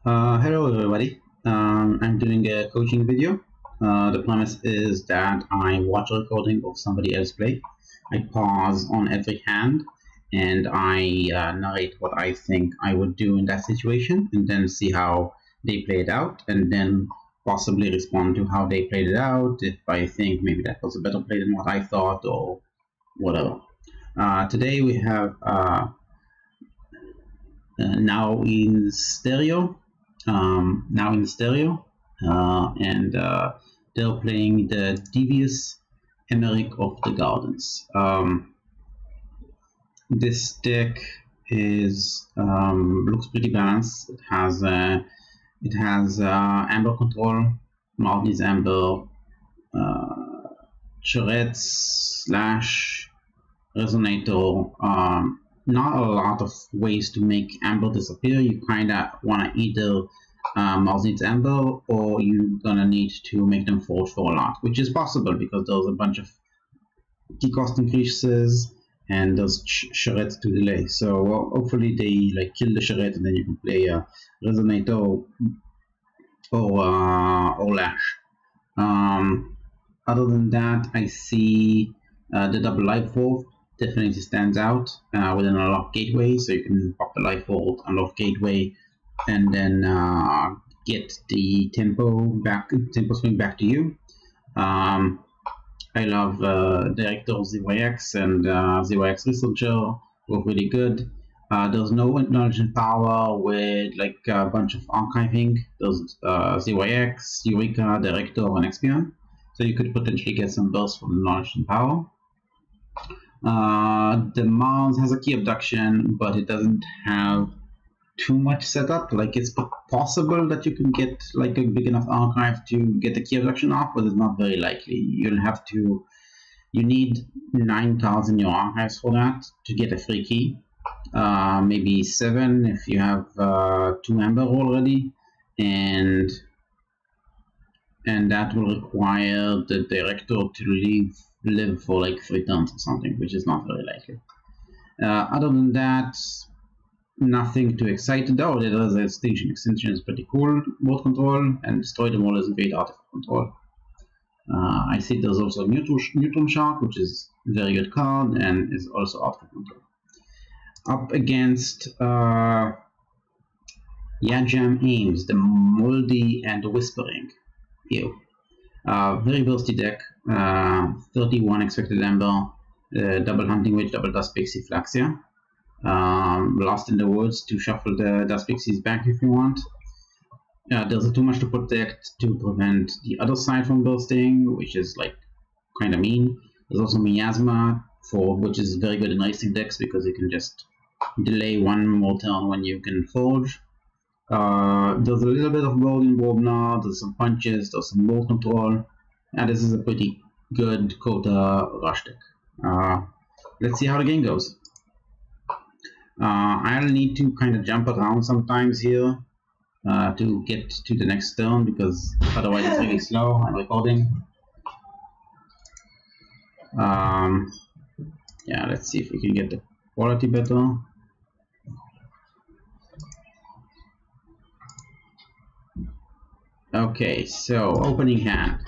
Hello everybody. I'm doing a coaching video. The premise is that I watch a recording of somebody else play. I pause on every hand and I narrate what I think I would do in that situation and then see how they play it out and then possibly respond to how they played it out if I think maybe that was a better play than what I thought or whatever. Today we have now in stereo. And they're playing the Devious Emeric of the Gardens. This deck is looks pretty balanced. It has Amber control, Martin's Amber, Charette slash Resonator. Not a lot of ways to make Amber disappear. You kind of want to either Martin's Amber, or you're gonna need to make them forge for a lot, which is possible because there's a bunch of key cost increases and there's charrettes to delay. So hopefully they like kill the charrette and then you can play a Resonator or Lash. Other than that, I see the double life vault definitely stands out with an unlock gateway, so you can pop the life vault, unlock gateway, and then get the tempo swing back to you. I love Director ZYX and ZYX Researcher, both really good. There's no knowledge and power with like a bunch of archiving. There's ZYX, Eureka, Director, and Expion, so you could potentially get some bursts from the knowledge and power. The Mars has a key abduction, but it doesn't have too much setup. Like, it's possible that you can get like a big enough archive to get the key abduction off, but it's not very likely. You need 9 cards in your archives for that to get a free key. Maybe 7 if you have 2 Amber already, and that will require the Director to live for like 3 turns or something, which is not very likely. Other than that, nothing too excited. Oh, there is a station extension, is pretty cool. Board control and destroy them all is a great artifact control. I see there's also Neutron Shark, which is a very good card and is also artifact control. Up against Yajam Ames, the Moldy and the Whispering. Ew. Very bursty deck. 31 expected Amber, double Hunting Witch, double Dust Pixie Flaxia. Lost in the Woods to shuffle the Dust Pixies back if you want. There's too much to protect to prevent the other side from bursting, which is like kind of mean. There's also Miasma, which is very good in racing decks because you can just delay 1 more turn when you can forge. There's a little bit of gold in Wobner, there's some punches, there's some board control, and this is a pretty good Kota rush deck. Let's see how the game goes. I'll need to kind of jump around sometimes here to get to the next turn because otherwise it's really slow. I'm recording. Yeah, let's see if we can get the quality better. Okay, so opening hand.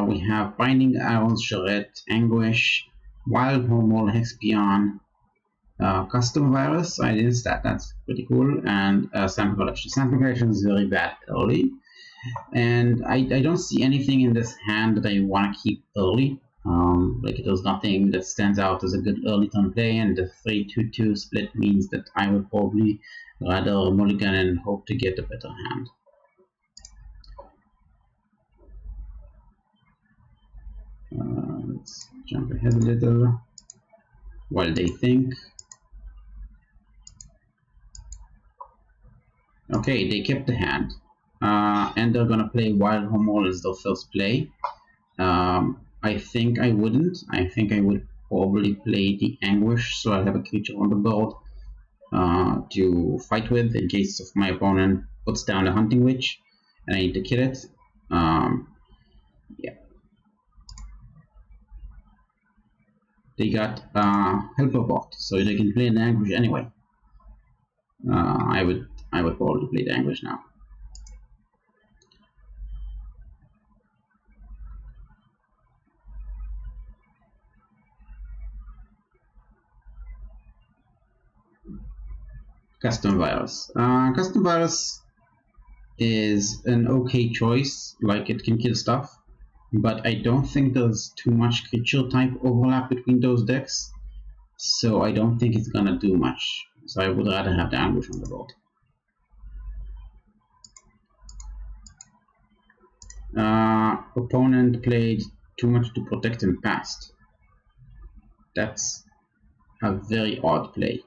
We have Binding Irons, Charette, Anguish, Wild Hormone, Hexpion, Custom Virus. I didn't stat, that's pretty cool, and Sample Collection. Sample Collection is very bad early, and I don't see anything in this hand that I want to keep early. Like, there's nothing that stands out as a good early turn play, and the 3-2-2 split means that I would probably rather mulligan and hope to get a better hand. Let's jump ahead a little while they think. Okay, they kept the hand, and they're gonna play Wild Hormone as their first play. I think I wouldn't. I think I would probably play the Anguish, so I'll have a creature on the board to fight with in case of my opponent puts down the Hunting Witch and I need to kill it. Yeah. They got Helper Bot, so they can play an Anguish anyway. I would probably play the Anguish now. Custom Virus. Custom Virus is an okay choice, like it can kill stuff, but I don't think there's too much creature type overlap between those decks, so I don't think it's gonna do much. So I would rather have the Anguish on the board. Opponent played too much to protect and passed. That's a very odd play.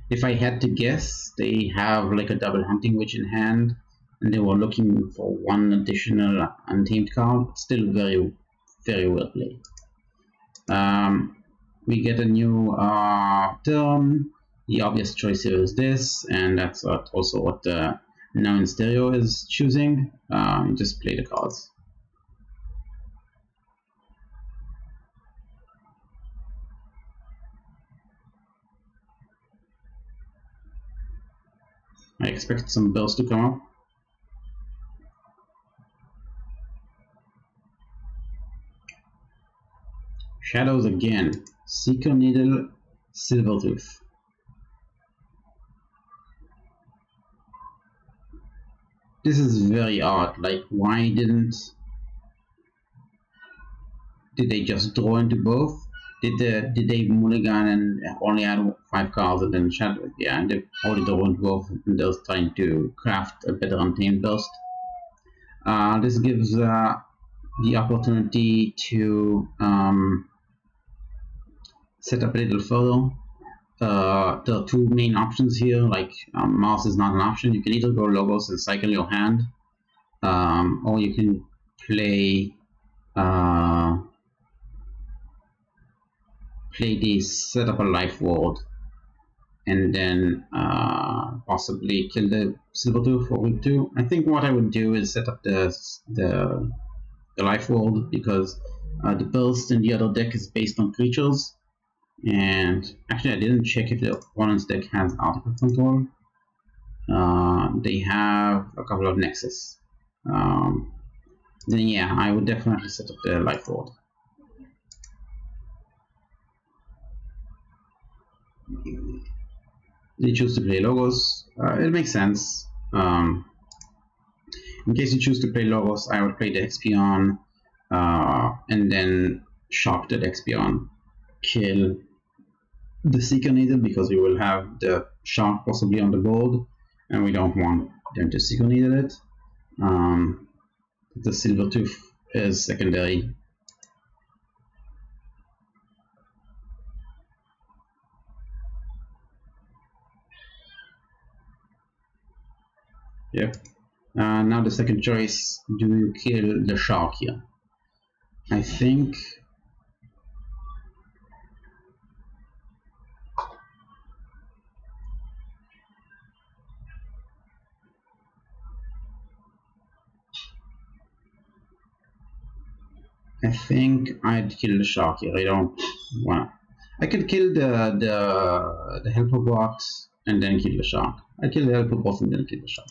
If I had to guess, they have like a double Hunting Witch in hand, and they were looking for one additional Untamed card. Still very, very well played. We get a new turn. The obvious choice here is this, and that's also what the Now in Stereo is choosing. Just play the cards. I expect some bells to come up. Shadows again. Seeker Needle, Silvertooth. This is very odd. Like, why did they just draw into both? Did they mulligan and only add 5 cards and then shadow? Yeah, and they only draw into both and they're trying to craft a better Untamed burst. This gives the opportunity to set up a little further. There are two main options here. Like Mars is not an option. You can either go Logos and cycle your hand, or you can play set up a Life Ward, and then possibly kill the Silvertooth for week 2. I think what I would do is set up the Life Ward, because the burst in the other deck is based on creatures. And actually, I didn't check if the opponent's deck has artifact control. They have a couple of Nexus. Then yeah, I would definitely set up the Life Ward. They choose to play Logos. It makes sense. In case you choose to play Logos, I would play the Expion, and then shock that Expion, kill the Seeker Needle, because we will have the shock possibly on the board, and we don't want them to Seeker Needle it. The Silvertooth is secondary. Yep. Now the second choice, do you kill the shark here? I think I'd kill the shark here. I don't want. I could kill the helper bot and then kill the shark. I kill the helper bot and then kill the shark.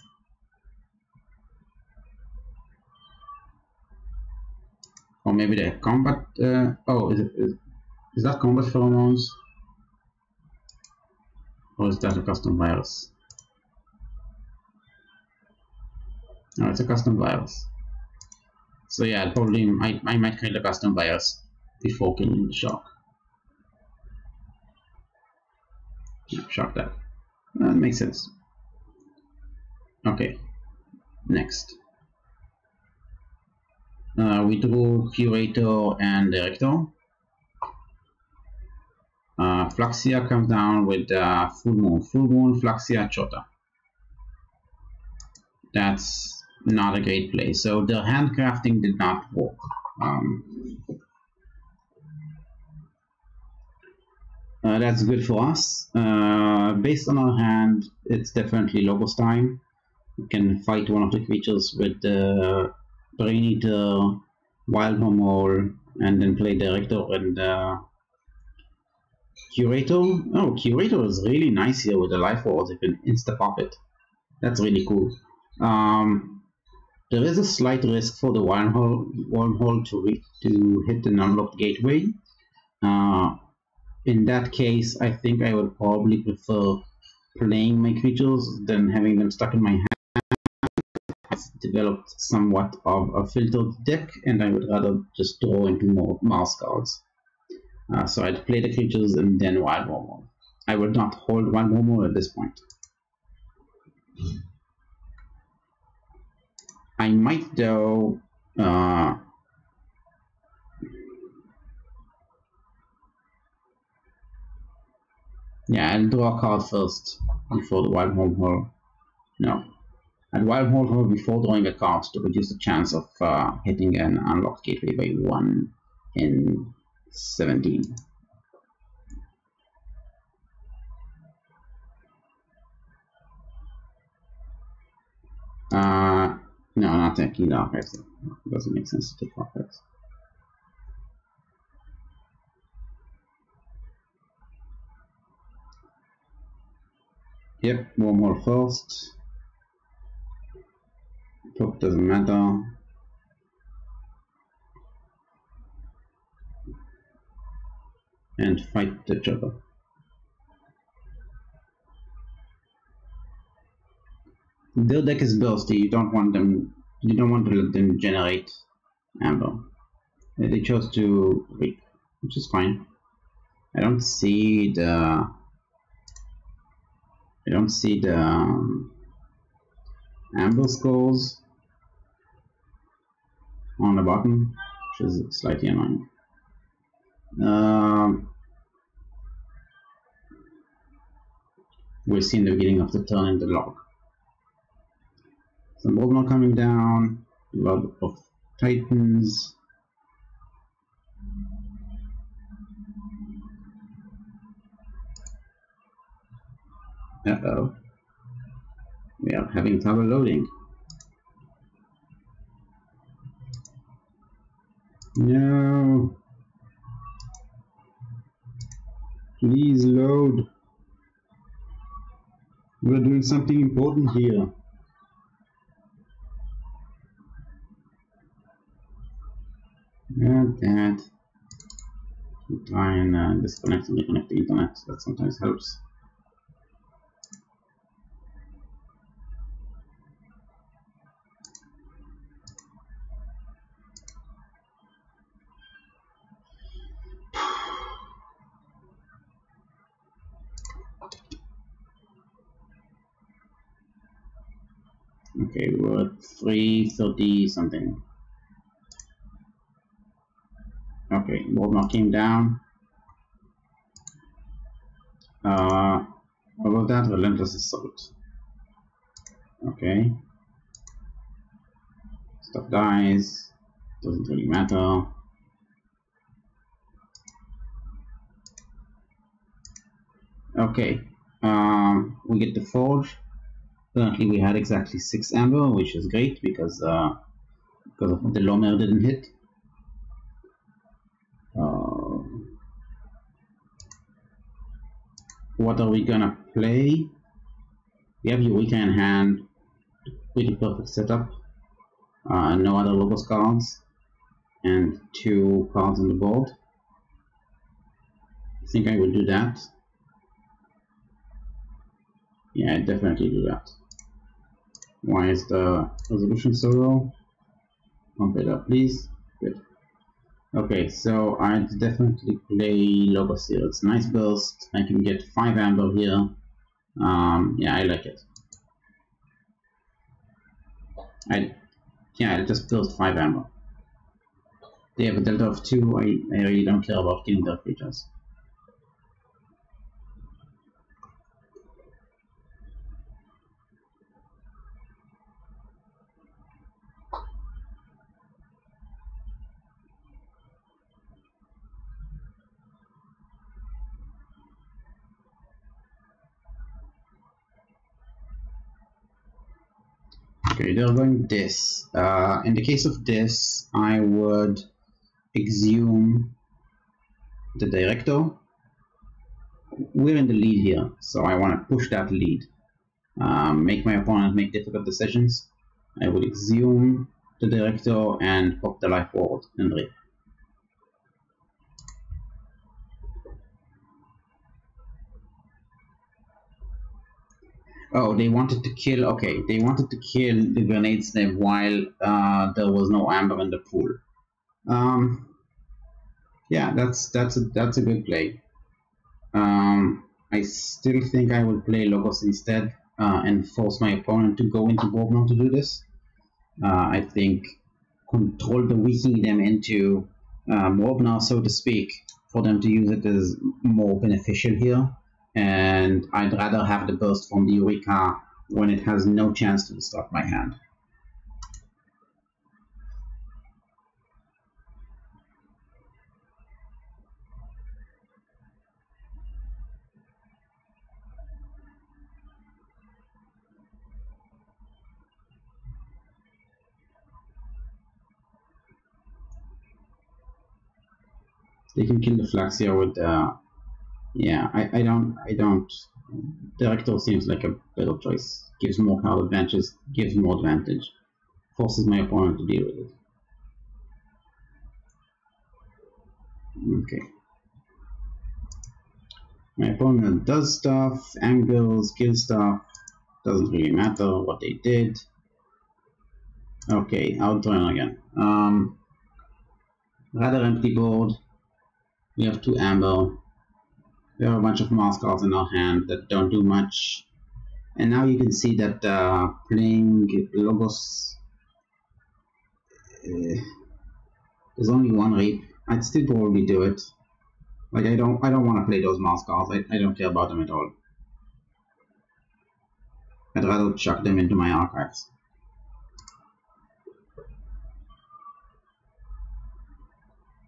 Or maybe the combat. Oh, is that combat pheromones? Or is that a custom virus? No, it's a custom virus. So yeah, probably I might kill the custom virus before killing the shark. Yeah, shark that. That makes sense. Okay, next. We drew Curator and Director. Fluxia comes down with Full Moon. Full Moon, Fluxia, Chota. That's not a great play. So the handcrafting did not work. That's good for us. Based on our hand, it's definitely Logos time. We can fight one of the creatures with the Brain Eater, Wild Mole, and then play Director and Curator. Oh, Curator is really nice here with the life walls. You can insta-pop it. That's really cool. There is a slight risk for the wormhole to hit an unlocked gateway. In that case, I think I would probably prefer playing my creatures than having them stuck in my hand. I've developed somewhat of a filtered deck, and I would rather just draw into more Mars cards. So I'd play the creatures and then Wild Wormhole. I would not hold Wild Wormhole at this point. I might though yeah, I'll draw a card first before the Wild Wormhole. No. I'd Wild Wormhole before drawing a card to reduce the chance of hitting an unlocked gateway by 1 in 17. No, not taking the archives. It doesn't make sense to take archives. Yep, Wormhole first. Top doesn't matter. And fight the Joker. Their deck is bursty. You don't want to let them generate amber. They chose to reap, which is fine. I don't see the amber scores on the bottom, which is slightly annoying. We'll see in the beginning of the turn in the log. Some Boldmore coming down, a lot of Titans. Uh-oh. We are having trouble loading. No. Please load. We're doing something important here. And that. Try and disconnect and reconnect the internet. That sometimes helps. Okay, we're at 330 something. Okay, Boldmore came down. What about that? Relentless Assault. Okay. Stuff dies. Doesn't really matter. Okay. We get the Forge. Currently we had exactly 6 amber, which is great because of the Lomer didn't hit. What are we gonna play? We have Eureka in hand, pretty perfect setup. No other logos cards, and 2 cards on the board. I think I will do that. Yeah, I definitely do that. Why is the resolution so low? Pump it up, please. Good. Okay, so I'd definitely play Logos here. It's a nice burst. I can get 5 amber here. Yeah, I like it. I'll just burst 5 amber. They have a delta of 2. I really don't care about killing their creatures. Okay, they're going this. In the case of this, I would exhume the Director we're in the lead here, so I want to push that lead. Make my opponent make difficult decisions. I will exhume the director and pop the life forward and rip. Oh, they wanted to kill. Okay, they wanted to kill the grenade snap while there was no amber in the pool. Yeah, that's a good play. I still think I will play Logos instead and force my opponent to go into Bogner to do this. I think control the weakening them into Bogner, so to speak, for them to use it is more beneficial here. And I'd rather have the burst from the Eureka when it has no chance to disrupt my hand. They can kill the Flaxia with yeah, I don't. Director seems like a better choice. Gives more card advantages, gives more advantage. Forces my opponent to deal with it. Okay. My opponent does stuff, angles, kills stuff. Doesn't really matter what they did. Okay, I'll turn again. Rather empty board. We have 2 amber. We have a bunch of Mars cards in our hand that don't do much. And now you can see that playing Logos, there's only 1 rape. I'd still probably do it. Like I don't want to play those Mars cards. I don't care about them at all. I'd rather chuck them into my archives.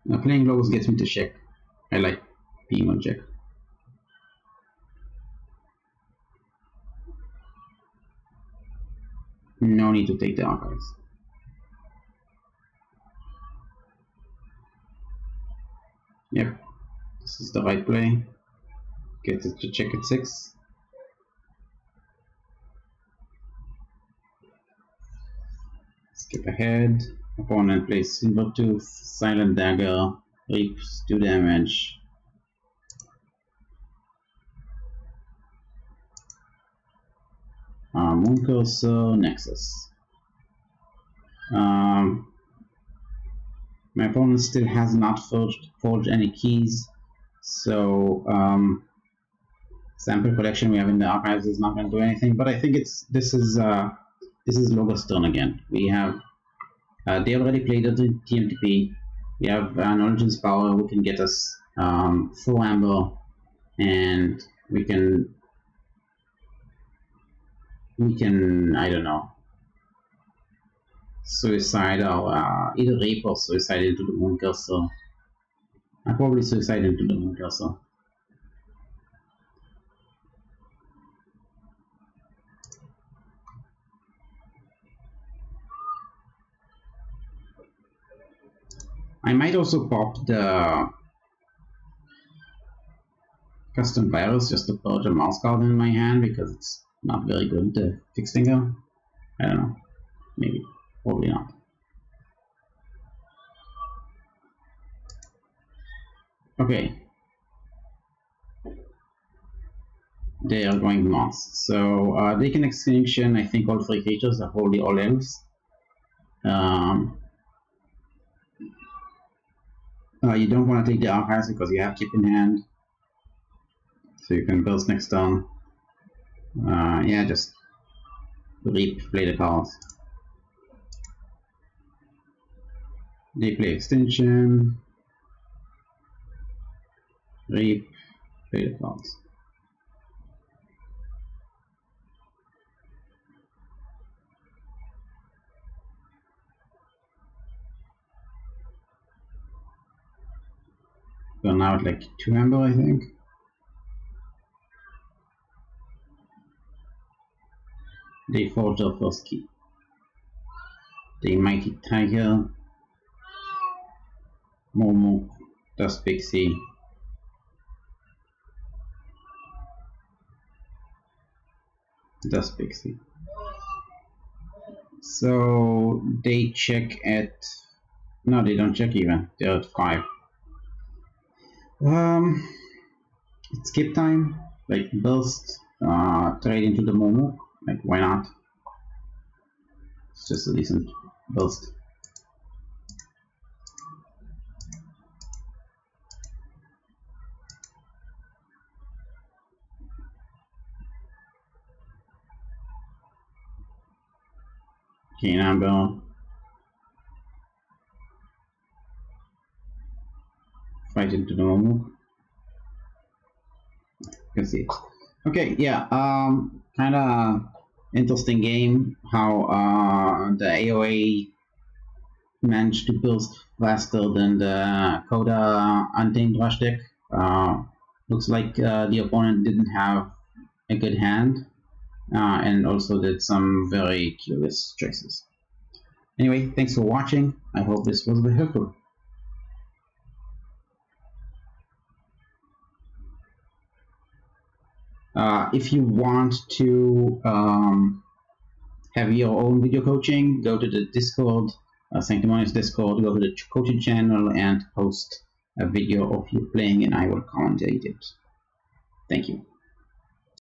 Now playing Logos gets me to check. I like being on check. No need to take the archives. Yep, this is the right play. Get it to check at 6. Skip ahead. Opponent plays Silver Tooth, Silent Dagger, Reaps 2 damage. Moon Cursor, Nexus. My opponent still has not forged any keys, so sample collection we have in the archives is not going to do anything. But I think this is Logos' turn again. We have they already played the TMTP. We have Knowledge's Power, who can get us 4 amber, and we can I don't know, suicide or either rape or suicide into the Moon Cursor. I'll probably suicide into the Moon Cursor. I might also pop the custom virus just to purge a mouse card in my hand because it's not very good, the fixed finger. I don't know, maybe, probably not. Okay. They are going moss, so they can extinction, I think, all 3 creatures, are wholly all elves. You don't want to take the archives because you have keep in hand, so you can burst next turn. Yeah, just play the cards. They play extinction, play the cards. So now at like 2 amber, I think. They forge their first key. The Mighty Tiger, Momo, Dust Pixie. Das Pixie. So they check at, no, they don't check even, they're at 5. It's skip time, like burst, trade into the Momo, like why not? It's just a decent burst. Okay, number right into the Momo. You can see it. Okay, yeah, kind of interesting game how the AOA managed to burst faster than the Coda Untamed Rush deck. Looks like the opponent didn't have a good hand and also did some very curious choices. Anyway, thanks for watching. I hope this was very helpful. If you want to have your own video coaching, go to the Discord, Sanctimonious Discord, go to the coaching channel and post a video of you playing and I will commentate it. Thank you.